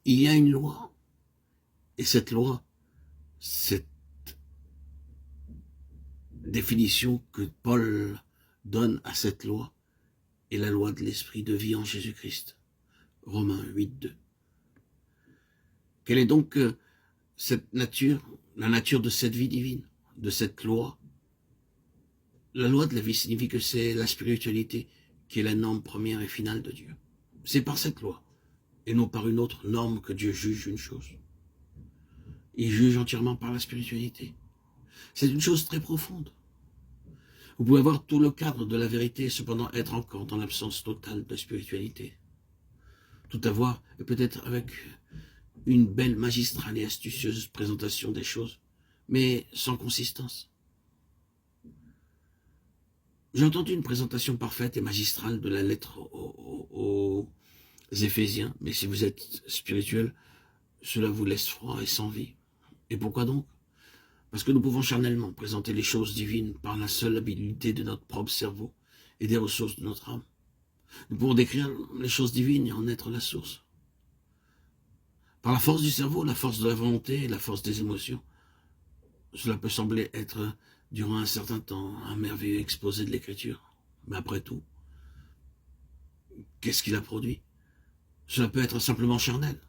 il y a une loi. Et cette loi, cette définition que Paul donne à cette loi, est la loi de l'esprit de vie en Jésus-Christ. Romains 8:2. Quelle est donc cette nature, la nature de cette vie divine, de cette loi? La loi de la vie signifie que c'est la spiritualité qui est la norme première et finale de Dieu. C'est par cette loi, et non par une autre norme, que Dieu juge une chose. Il juge entièrement par la spiritualité. C'est une chose très profonde. Vous pouvez avoir tout le cadre de la vérité et cependant être encore dans l'absence totale de spiritualité. Tout avoir, et peut-être avec une belle magistrale et astucieuse présentation des choses, mais sans consistance. J'ai entendu une présentation parfaite et magistrale de la lettre aux Éphésiens, mais si vous êtes spirituel, cela vous laisse froid et sans vie. Et pourquoi donc? Parce que nous pouvons charnellement présenter les choses divines par la seule habilité de notre propre cerveau et des ressources de notre âme. Nous pouvons décrire les choses divines et en être la source. Par la force du cerveau, la force de la volonté et la force des émotions, cela peut sembler être, durant un certain temps, un merveilleux exposé de l'écriture. Mais après tout, qu'est-ce qu'il a produit? Cela peut être simplement charnel.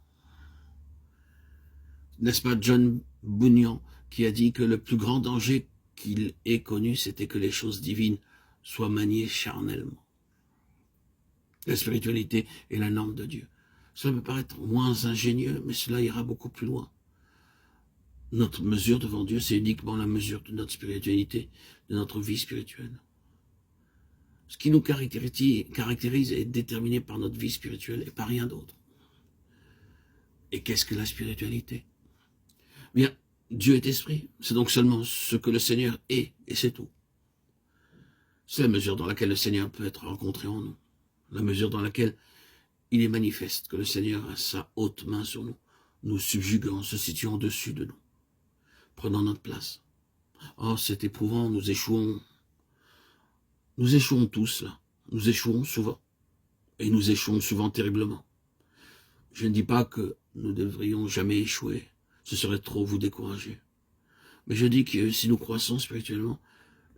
N'est-ce pas John Bunyan qui a dit que le plus grand danger qu'il ait connu, c'était que les choses divines soient maniées charnellement? La spiritualité est la norme de Dieu. Cela peut paraître moins ingénieux, mais cela ira beaucoup plus loin. Notre mesure devant Dieu, c'est uniquement la mesure de notre spiritualité, de notre vie spirituelle. Ce qui nous caractérise est déterminé par notre vie spirituelle et par rien d'autre. Et qu'est-ce que la spiritualité? Bien, Dieu est esprit, c'est donc seulement ce que le Seigneur est, et c'est tout. C'est la mesure dans laquelle le Seigneur peut être rencontré en nous, la mesure dans laquelle il est manifeste que le Seigneur a sa haute main sur nous, nous subjuguant, se situant au-dessus de nous, prenant notre place. Oh, c'est éprouvant, nous échouons tous là, nous échouons souvent, et nous échouons souvent terriblement. Je ne dis pas que nous ne devrions jamais échouer, ce serait trop vous décourager. Mais je dis que si nous croissons spirituellement,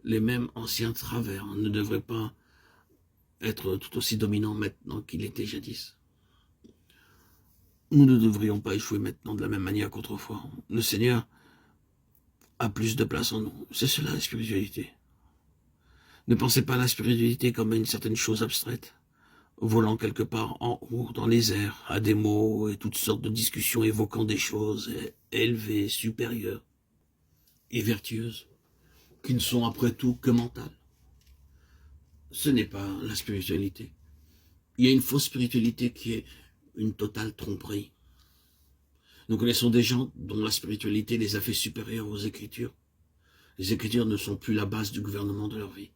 les mêmes anciens travers ne devraient pas être tout aussi dominants maintenant qu'il était jadis. Nous ne devrions pas échouer maintenant de la même manière qu'autrefois. Le Seigneur a plus de place en nous. C'est cela la spiritualité. Ne pensez pas à la spiritualité comme à une certaine chose abstraite, volant quelque part en haut dans les airs, à des mots et toutes sortes de discussions évoquant des choses élevées, supérieures et vertueuses, qui ne sont après tout que mentales. Ce n'est pas la spiritualité. Il y a une fausse spiritualité qui est une totale tromperie. Nous connaissons des gens dont la spiritualité les a fait supérieurs aux Écritures. Les Écritures ne sont plus la base du gouvernement de leur vie.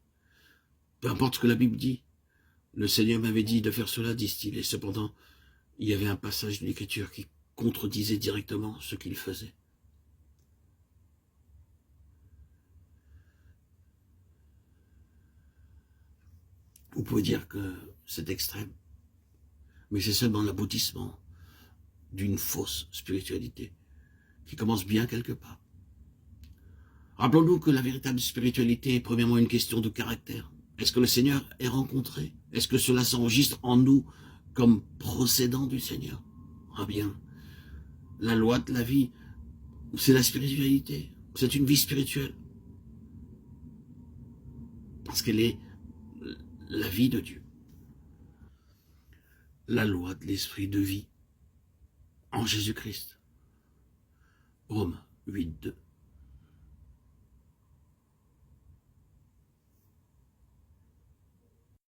Peu importe ce que la Bible dit. Le Seigneur m'avait dit de faire cela, disent-ils, et cependant, il y avait un passage de l'Écriture qui contredisait directement ce qu'il faisait. Vous pouvez dire que c'est extrême, mais c'est seulement l'aboutissement d'une fausse spiritualité qui commence bien quelque part. Rappelons-nous que la véritable spiritualité est premièrement une question de caractère. Est-ce que le Seigneur est rencontré? Est-ce que cela s'enregistre en nous comme procédant du Seigneur? Ah bien, la loi de la vie, c'est la spiritualité. C'est une vie spirituelle. Parce qu'elle est la vie de Dieu. La loi de l'esprit de vie en Jésus-Christ. Romains 8:2.